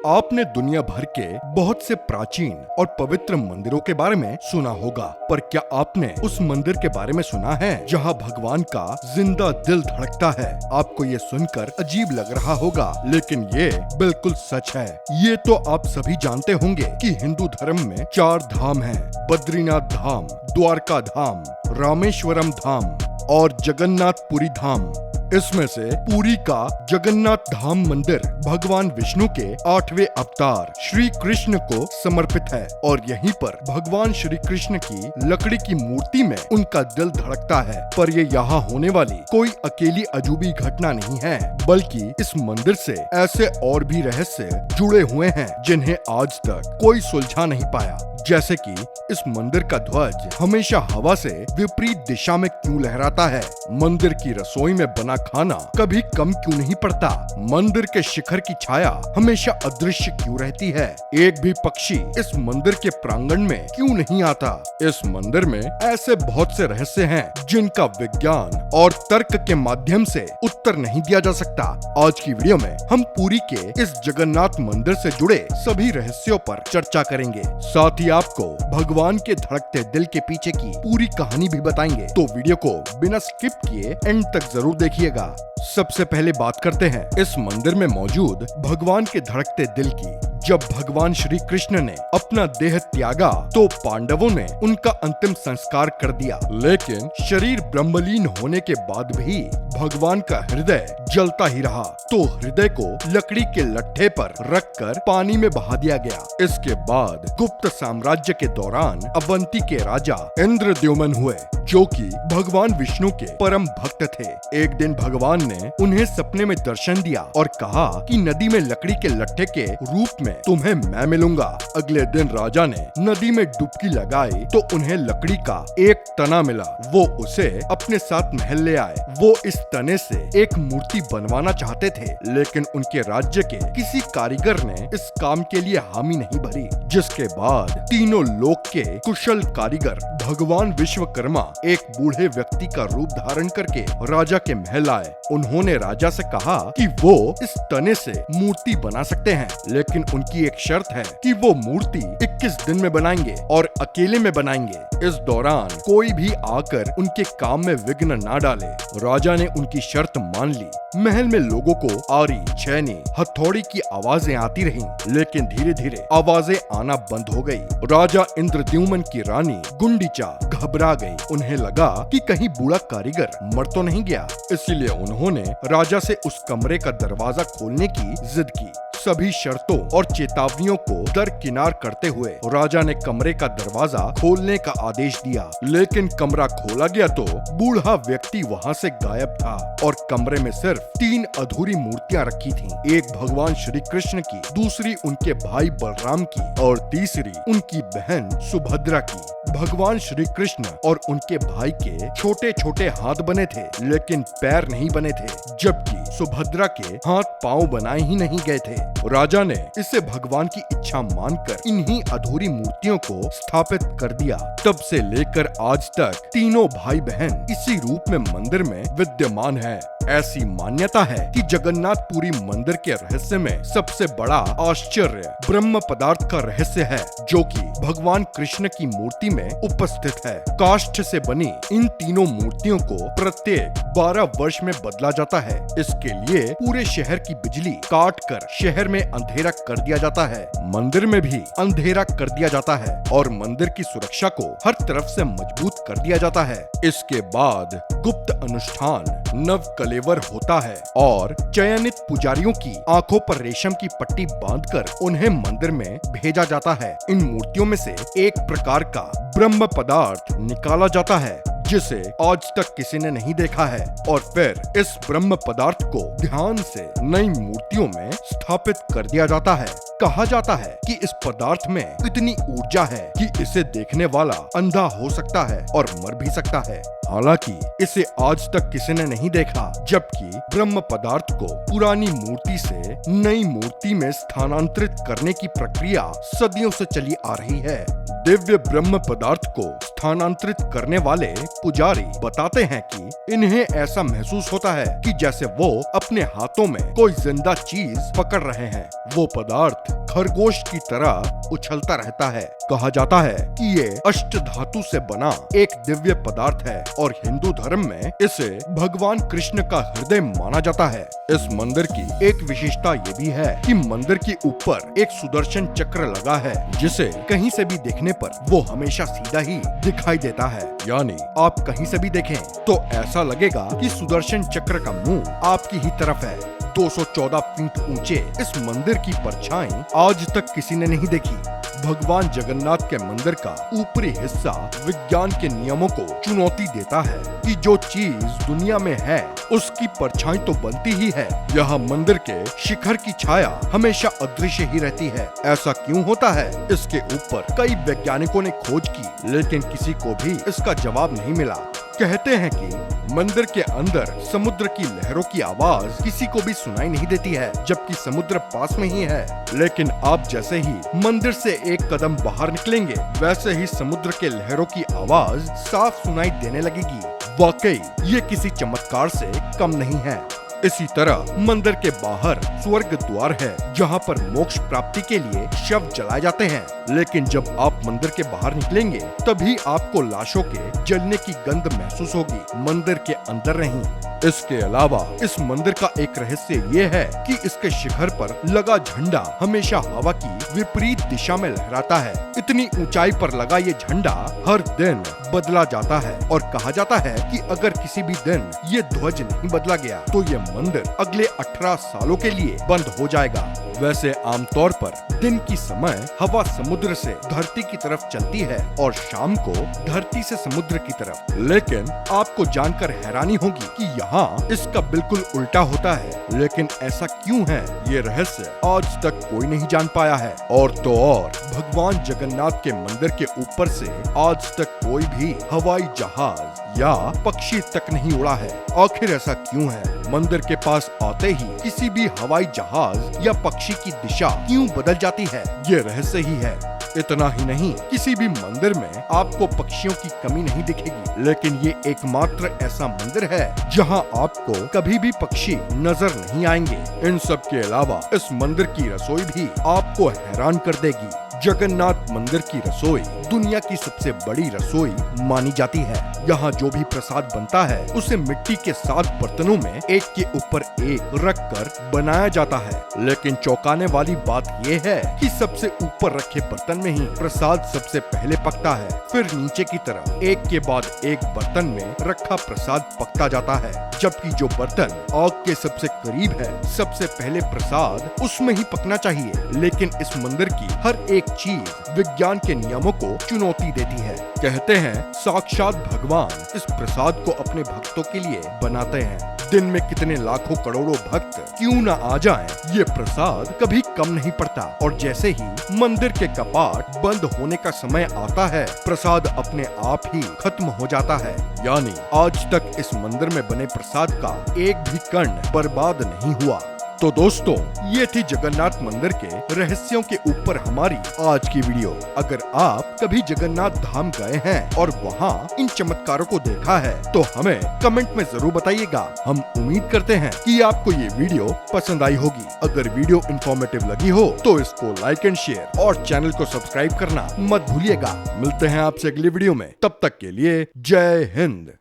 आपने दुनिया भर के बहुत से प्राचीन और पवित्र मंदिरों के बारे में सुना होगा, पर क्या आपने उस मंदिर के बारे में सुना है जहां भगवान का जिंदा दिल धड़कता है? आपको ये सुनकर अजीब लग रहा होगा, लेकिन ये बिल्कुल सच है। ये तो आप सभी जानते होंगे कि हिंदू धर्म में 4 धाम हैं: बद्रीनाथ धाम, द्वारका धाम, रामेश्वरम धाम और जगन्नाथपुरी धाम। इसमें से पुरी का जगन्नाथ धाम मंदिर भगवान विष्णु के 8वें अवतार श्री कृष्ण को समर्पित है और यहीं पर भगवान श्री कृष्ण की लकड़ी की मूर्ति में उनका दिल धड़कता है। पर ये यहाँ होने वाली कोई अकेली अजूबी घटना नहीं है, बल्कि इस मंदिर से ऐसे और भी रहस्य जुड़े हुए हैं जिन्हें आज तक कोई सुलझा नहीं पाया। जैसे कि इस मंदिर का ध्वज हमेशा हवा से विपरीत दिशा में क्यों लहराता है? मंदिर की रसोई में बना खाना कभी कम क्यों नहीं पड़ता? मंदिर के शिखर की छाया हमेशा अदृश्य क्यों रहती है? एक भी पक्षी इस मंदिर के प्रांगण में क्यों नहीं आता? इस मंदिर में ऐसे बहुत से रहस्य हैं जिनका विज्ञान और तर्क के माध्यम से उत्तर नहीं दिया जा सकता। आज की वीडियो में हम पुरी के इस जगन्नाथ मंदिर से जुड़े सभी रहस्यों पर चर्चा करेंगे, साथ ही आपको भगवान के धड़कते दिल के पीछे की पूरी कहानी भी बताएंगे। तो वीडियो को बिना स्किप किए एंड तक जरूर देखिएगा। सबसे पहले बात करते हैं इस मंदिर में मौजूद भगवान के धड़कते दिल की। जब भगवान श्री कृष्ण ने अपना देह त्यागा तो पांडवों ने उनका अंतिम संस्कार कर दिया, लेकिन शरीर ब्रह्मलीन होने के बाद भी भगवान का हृदय जलता ही रहा। तो हृदय को लकड़ी के लट्ठे पर रखकर पानी में बहा दिया गया। इसके बाद गुप्त साम्राज्य के दौरान अवंती के राजा इंद्रद्युम्न हुए, जो कि भगवान विष्णु के परम भक्त थे। एक दिन भगवान ने उन्हें सपने में दर्शन दिया और कहा कि नदी में लकड़ी के लट्ठे के रूप में तुम्हें मैं मिलूंगा। अगले दिन राजा ने नदी में डुबकी लगाई तो उन्हें लकड़ी का एक तना मिला। वो उसे अपने साथ महल ले आए। वो इस तने से एक मूर्ति बनवाना चाहते थे, लेकिन उनके राज्य के किसी कारीगर ने इस काम के लिए हामी नहीं भरी, जिसके बाद तीनों लोक के कुशल कारीगर भगवान विश्वकर्मा एक बूढ़े व्यक्ति का रूप धारण करके राजा के महल आए। उन्होंने राजा से कहा कि वो इस तने से मूर्ति बना सकते हैं, लेकिन उनकी एक शर्त है कि वो मूर्ति 21 दिन में बनाएंगे और अकेले में बनाएंगे। इस दौरान कोई भी आकर उनके काम में विघ्न ना डाले। राजा ने उनकी शर्त मान ली। महल में लोगों को आरी, छैनी, हथौड़ी की आवाजें आती रहीं, लेकिन धीरे धीरे आवाजें आना बंद हो गई। राजा इंद्रद्युम्न की रानी गुंडीचा घबरा गई। उन्हें लगा कि कहीं बूढ़ा कारीगर मर तो नहीं गया, इसीलिए उन्होंने राजा से उस कमरे का दरवाजा खोलने की जिद की। सभी शर्तों और चेतावनियों को दरकिनार करते हुए राजा ने कमरे का दरवाजा खोलने का आदेश दिया, लेकिन कमरा खोला गया तो बूढ़ा व्यक्ति वहां से गायब था और कमरे में सिर्फ 3 अधूरी मूर्तियां रखी थीं। एक भगवान श्री कृष्ण की, दूसरी उनके भाई बलराम की और तीसरी उनकी बहन सुभद्रा की। भगवान श्री कृष्ण और उनके भाई के छोटे छोटे हाथ बने थे, लेकिन पैर नहीं बने थे, जबकि सुभद्रा के हाथ पांव बनाए ही नहीं गए थे। राजा ने इसे भगवान की इच्छा मानकर इन्हीं अधूरी मूर्तियों को स्थापित कर दिया। तब से लेकर आज तक तीनों भाई बहन इसी रूप में मंदिर में विद्यमान है। ऐसी मान्यता है कि जगन्नाथपुरी मंदिर के रहस्य में सबसे बड़ा आश्चर्य ब्रह्म पदार्थ का रहस्य है, जो कि भगवान कृष्ण की मूर्ति में उपस्थित है। काष्ठ से बनी इन तीनों मूर्तियों को प्रत्येक 12 वर्ष में बदला जाता है। इसके लिए पूरे शहर की बिजली काट कर शहर में अंधेरा कर दिया जाता है। मंदिर में भी अंधेरा कर दिया जाता है और मंदिर की सुरक्षा को हर तरफ से मजबूत कर दिया जाता है। इसके बाद गुप्त अनुष्ठान नव कलेवर होता है और चयनित पुजारियों की आंखों पर रेशम की पट्टी बांधकर उन्हें मंदिर में भेजा जाता है। इन मूर्तियों में से एक प्रकार का ब्रह्म पदार्थ निकाला जाता है, जिसे आज तक किसी ने नहीं देखा है, और फिर इस ब्रह्म पदार्थ को ध्यान से नई मूर्तियों में स्थापित कर दिया जाता है। कहा जाता है कि इस पदार्थ में इतनी ऊर्जा है कि इसे देखने वाला अंधा हो सकता है और मर भी सकता है। हालांकि इसे आज तक किसी ने नहीं देखा, जबकि ब्रह्म पदार्थ को पुरानी मूर्ति से नई मूर्ति में स्थानांतरित करने की प्रक्रिया सदियों से चली आ रही है। दिव्य ब्रह्म पदार्थ को स्थानांतरित करने वाले पुजारी बताते हैं कि इन्हें ऐसा महसूस होता है कि जैसे वो अपने हाथों में कोई जिंदा चीज पकड़ रहे हैं। वो पदार्थ खरगोश की तरह उछलता रहता है। कहा जाता है कि ये अष्ट धातु से बना एक दिव्य पदार्थ है और हिंदू धर्म में इसे भगवान कृष्ण का हृदय माना जाता है। इस मंदिर की एक विशेषता ये भी है कि मंदिर के ऊपर एक सुदर्शन चक्र लगा है, जिसे कहीं से भी देखने पर वो हमेशा सीधा ही दिखाई देता है। यानी आप कहीं से भी देखें तो ऐसा लगेगा कि सुदर्शन चक्र का मुंह आपकी ही तरफ है। 214 फीट ऊंचे इस मंदिर की परछाई आज तक किसी ने नहीं देखी। भगवान जगन्नाथ के मंदिर का ऊपरी हिस्सा विज्ञान के नियमों को चुनौती देता है कि जो चीज दुनिया में है उसकी परछाई तो बनती ही है। यह मंदिर के शिखर की छाया हमेशा अदृश्य ही रहती है। ऐसा क्यों होता है? इसके ऊपर कई वैज्ञानिकों ने खोज की, लेकिन किसी को भी इसका जवाब नहीं मिला। कहते हैं कि मंदिर के अंदर समुद्र की लहरों की आवाज किसी को भी सुनाई नहीं देती है, जबकि समुद्र पास में ही है। लेकिन आप जैसे ही मंदिर से एक कदम बाहर निकलेंगे, वैसे ही समुद्र के लहरों की आवाज साफ सुनाई देने लगेगी। वाकई ये किसी चमत्कार से कम नहीं है। इसी तरह मंदिर के बाहर स्वर्ग द्वार है, जहाँ पर मोक्ष प्राप्ति के लिए शव जलाए जाते हैं। लेकिन जब आप मंदिर के बाहर निकलेंगे, तभी आपको लाशों के जलने की गंध महसूस होगी, मंदिर के अंदर नहीं। इसके अलावा इस मंदिर का एक रहस्य ये है कि इसके शिखर पर लगा झंडा हमेशा हवा की विपरीत दिशा में लहराता है। इतनी ऊंचाई पर लगा ये झंडा हर दिन बदला जाता है और कहा जाता है कि अगर किसी भी दिन ये ध्वज नहीं बदला गया तो ये मंदिर अगले 18 सालों के लिए बंद हो जाएगा। वैसे आमतौर पर दिन की समय हवा समुद्र से धरती की तरफ चलती है और शाम को धरती से समुद्र की तरफ। लेकिन आपको जानकर हैरानी होगी कि यहाँ इसका बिल्कुल उल्टा होता है। लेकिन ऐसा क्यों है, ये रहस्य आज तक कोई नहीं जान पाया है। और तो और भगवान जगन्नाथ के मंदिर के ऊपर से आज तक कोई भी हवाई जहाज या पक्षी तक नहीं उड़ा है। आखिर ऐसा क्यों है? मंदिर के पास आते ही किसी भी हवाई जहाज या पक्षी की दिशा क्यों बदल जाती है, ये रहस्य ही है। इतना ही नहीं, किसी भी मंदिर में आपको पक्षियों की कमी नहीं दिखेगी, लेकिन ये एकमात्र ऐसा मंदिर है जहां आपको कभी भी पक्षी नजर नहीं आएंगे। इन सब के अलावा इस मंदिर की रसोई भी आपको हैरान कर देगी। जगन्नाथ मंदिर की रसोई दुनिया की सबसे बड़ी रसोई मानी जाती है। यहाँ जो भी प्रसाद बनता है उसे मिट्टी के 7 बर्तनों में एक के ऊपर एक रख कर बनाया जाता है। लेकिन चौंकाने वाली बात ये है कि सबसे ऊपर रखे बर्तन में ही प्रसाद सबसे पहले पकता है, फिर नीचे की तरफ एक के बाद एक बर्तन में रखा प्रसाद पकता जाता है, जबकि जो बर्तन आग के सबसे करीब है सबसे पहले प्रसाद उसमें ही पकना चाहिए। लेकिन इस मंदिर की हर एक चीज विज्ञान के नियमों को चुनौती देती है। कहते हैं साक्षात भगवान इस प्रसाद को अपने भक्तों के लिए बनाते हैं। दिन में कितने लाखों करोड़ों भक्त क्यों न आ जाएं, ये प्रसाद कभी कम नहीं पड़ता। और जैसे ही मंदिर के कपाट बंद होने का समय आता है, प्रसाद अपने आप ही खत्म हो जाता है। यानी आज तक इस मंदिर में बने प्रसाद का एक भी कण बर्बाद नहीं हुआ। तो दोस्तों, ये थी जगन्नाथ मंदिर के रहस्यों के ऊपर हमारी आज की वीडियो। अगर आप कभी जगन्नाथ धाम गए हैं और वहाँ इन चमत्कारों को देखा है तो हमें कमेंट में जरूर बताइएगा। हम उम्मीद करते हैं कि आपको ये वीडियो पसंद आई होगी। अगर वीडियो इन्फॉर्मेटिव लगी हो तो इसको लाइक एंड शेयर और चैनल को सब्सक्राइब करना मत भूलिएगा। मिलते हैं आपसे अगली वीडियो में, तब तक के लिए जय हिंद।